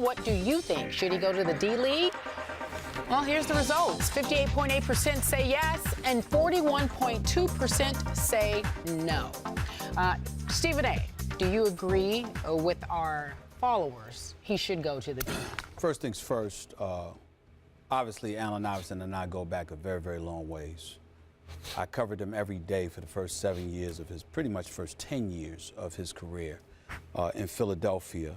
What do you think? Should he go to the D-League? Well, here's the results. 58.8% say yes, and 41.2% say no. Stephen A., do you agree with our followers he should go to the D-League? First things first, obviously Allen Iverson and I go back a very, very long ways. I covered him every day for the first 7 years of his, pretty much first 10 years of his career in Philadelphia.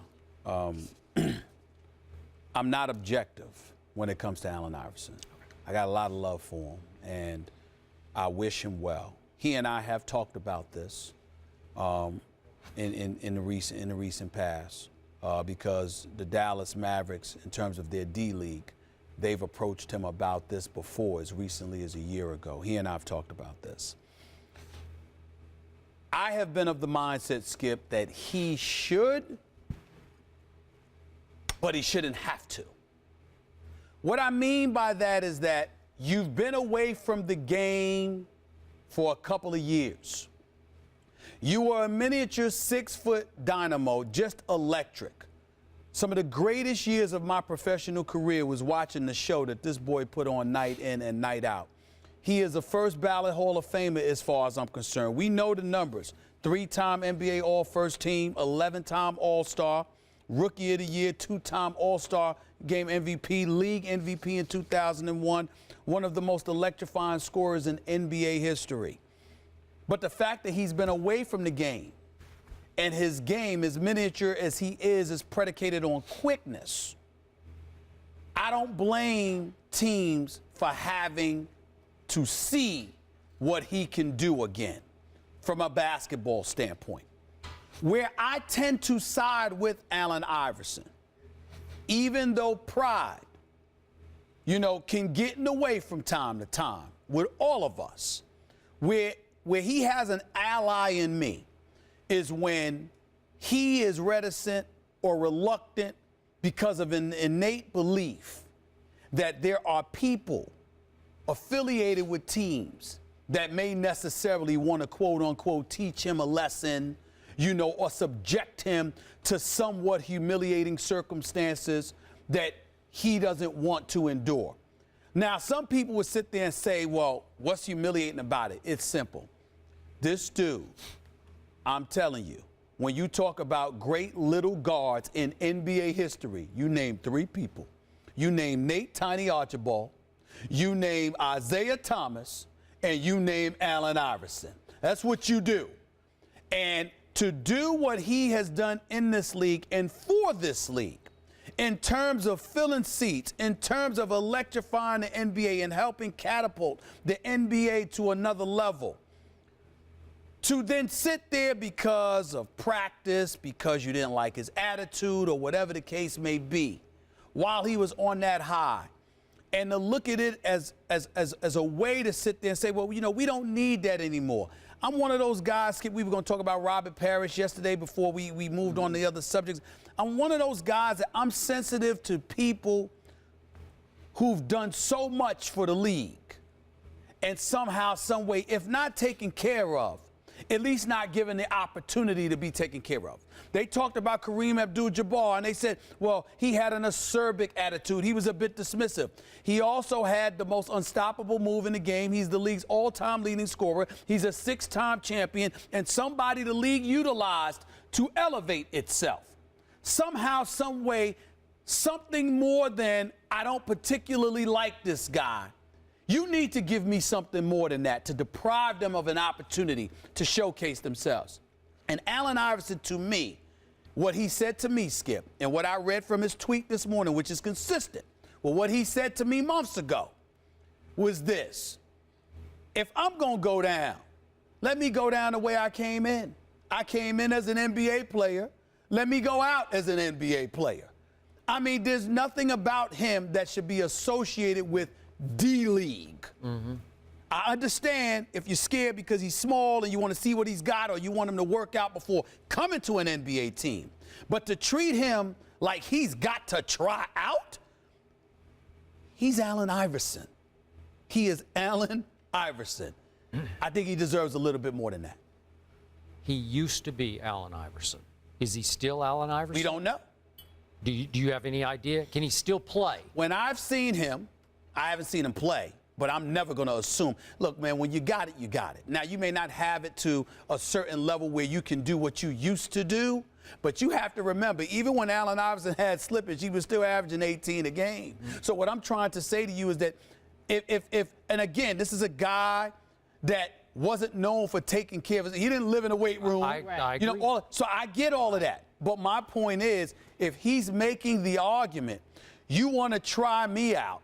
I'm not objective when it comes to Allen Iverson. I got a lot of love for him, and I wish him well. He and I have talked about this in the recent past because the Dallas Mavericks, in terms of their D-League, they've approached him about this before, as recently as a year ago. He and I have talked about this. I have been of the mindset, Skip, that he should, but he shouldn't have to. What I mean by that is that you've been away from the game for a couple of years. You were a miniature 6-foot dynamo, just electric. Some of the greatest years of my professional career was watching the show that this boy put on night in and night out. He is a first ballot Hall of Famer as far as I'm concerned. We know the numbers. 3-time NBA All-First Team, 11-time All-Star, Rookie of the Year, 2-time All-Star Game MVP, League MVP in 2001, one of the most electrifying scorers in NBA history. But the fact that he's been away from the game and his game, as miniature as he is predicated on quickness, I don't blame teams for having to see what he can do again from a basketball standpoint. Where I tend to side with Allen Iverson, even though pride, can get in the way from time to time with all of us, where he has an ally in me is when he is reticent or reluctant because of an innate belief that there are people affiliated with teams that may necessarily want to, quote unquote, teach him a lesson, or subject him to somewhat humiliating circumstances that he doesn't want to endure. Now, some people would sit there and say, well, what's humiliating about it? It's simple. This dude, I'm telling you, when you talk about great little guards in NBA history, you name 3 people. You name Nate Tiny Archibald, you name Isaiah Thomas, and you name Allen Iverson. That's what you do. And to do what he has done in this league and for this league, in terms of filling seats, in terms of electrifying the NBA and helping catapult the NBA to another level, to then sit there because of practice, because you didn't like his attitude or whatever the case may be, while he was on that high, and to look at it as a way to sit there and say, well, we don't need that anymore. I'm one of those guys, Skip, we were going to talk about Robert Parrish yesterday before we moved on to the other subjects. I'm one of those guys that I'm sensitive to people who've done so much for the league and somehow, some way, if not taken care of, at least not given the opportunity to be taken care of. They talked about Kareem Abdul-Jabbar, and they said, well, he had an acerbic attitude. He was a bit dismissive. He also had the most unstoppable move in the game. He's the league's all-time leading scorer. He's a 6-time champion, and somebody the league utilized to elevate itself. Somehow, some way, something more than, I don't particularly like this guy. You need to give me something more than that to deprive them of an opportunity to showcase themselves. And Allen Iverson, to me, what he said to me, Skip, and what I read from his tweet this morning, which is consistent with what he said to me months ago, was this. If I'm going to go down, let me go down the way I came in. I came in as an NBA player. Let me go out as an NBA player. I mean, there's nothing about him that should be associated with D-League. Mm-hmm. I understand if you're scared because he's small and you want to see what he's got or you want him to work out before coming to an NBA team. But to treat him like he's got to try out, he's Allen Iverson. He is Allen Iverson. I think he deserves a little bit more than that. He used to be Allen Iverson. Is he still Allen Iverson? We don't know. Do you have any idea? Can he still play? When I've seen him, I haven't seen him play, but I'm never going to assume. Look, man, when you got it, you got it. Now, you may not have it to a certain level where you can do what you used to do, but you have to remember, even when Allen Iverson had slippage, he was still averaging 18 a game. So what I'm trying to say to you is that and again, this is a guy that wasn't known for taking care of his. He didn't live in a weight room. I agree. You know, so I get all of that. But my point is, if he's making the argument, you want to try me out,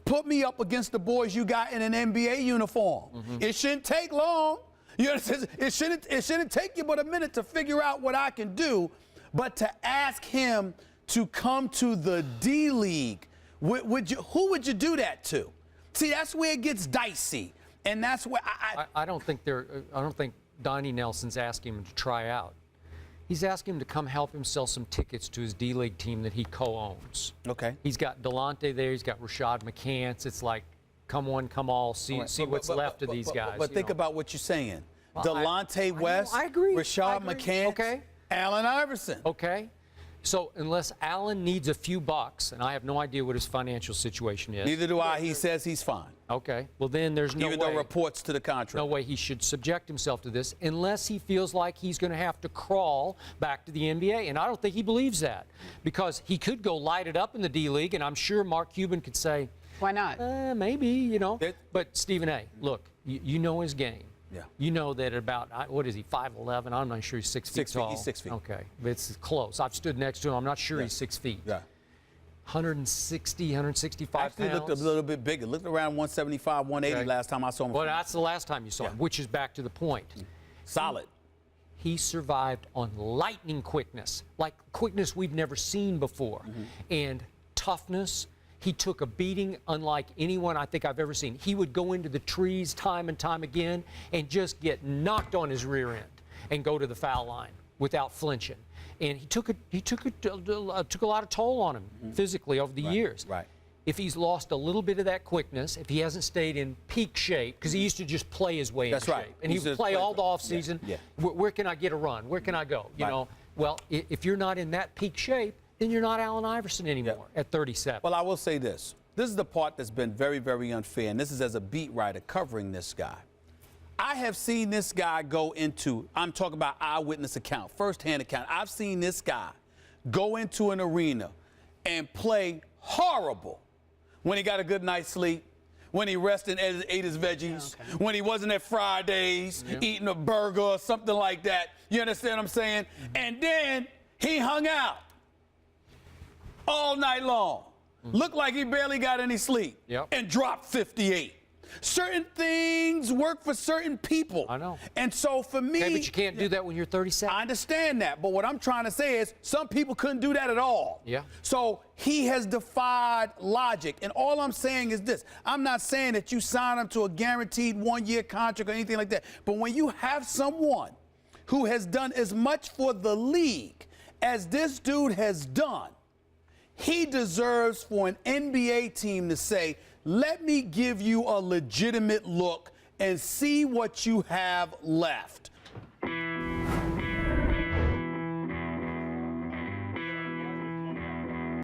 put me up against the boys you got in an NBA uniform. It shouldn't take long. You understand? It shouldn't take you but a minute to figure out what I can do. But to ask him to come to the D League, who would you do that to? See, that's where it gets dicey, and that's where I don't think Donnie Nelson's asking him to try out. He's asking him to come help him sell some tickets to his D-League team that he co-owns. Okay. He's got Delonte there. He's got Rashad McCants. It's like, come one, come all. See what's left of these guys. But think about what you're saying. Well, Delonte West, I agree. Rashad McCants, okay. Allen Iverson. Okay. So unless Allen needs a few bucks, and I have no idea what his financial situation is. Neither do I. He says he's fine. Okay. Well, then there's no way. Even though reports to the contrary. No way he should subject himself to this unless he feels like he's going to have to crawl back to the NBA. And I don't think he believes that, because he could go light it up in the D-League, and I'm sure Mark Cuban could say, why not? Maybe, you know. But Stephen A., look, you know his game. Yeah. You know that about, what is he, 5'11"? I'm not sure he's 6 feet tall. He's 6 feet. Okay. But it's close. I've stood next to him. I'm not sure he's 6 feet. Yeah. 160, 165 Actually pounds. looked a little bit bigger. Looked around 175, 180 last time I saw him. Well, that's the last time you saw him, which is back to the point. Solid. He survived on lightning quickness, like quickness we've never seen before, and toughness. He took a beating unlike anyone I think I've ever seen. He would go into the trees time and time again and just get knocked on his rear end and go to the foul line without flinching. And he took a lot of toll on him physically over the years. Right. If he's lost a little bit of that quickness, if he hasn't stayed in peak shape, because he used to just play his way into shape, and he would play all the offseason. Yeah. Where can I get a run? Where can I go? You know. Well, if you're not in that peak shape, then you're not Allen Iverson anymore at 37. Well, I will say this. This is the part that's been very, very unfair, and this is as a beat writer covering this guy. I have seen this guy go into, I'm talking about eyewitness account, firsthand account. I've seen this guy go into an arena and play horrible when he got a good night's sleep, when he rested and ate his veggies, when he wasn't at Fridays eating a burger or something like that. You understand what I'm saying? And then he hung out all night long. Looked like he barely got any sleep and dropped 58. Certain things work for certain people. I know. And so for me... Okay, but you can't do that when you're 37. I understand that. But what I'm trying to say is some people couldn't do that at all. Yeah. So he has defied logic. And all I'm saying is this. I'm not saying that you sign him to a guaranteed one-year contract or anything like that. But when you have someone who has done as much for the league as this dude has done, he deserves for an NBA team to say, let me give you a legitimate look and see what you have left.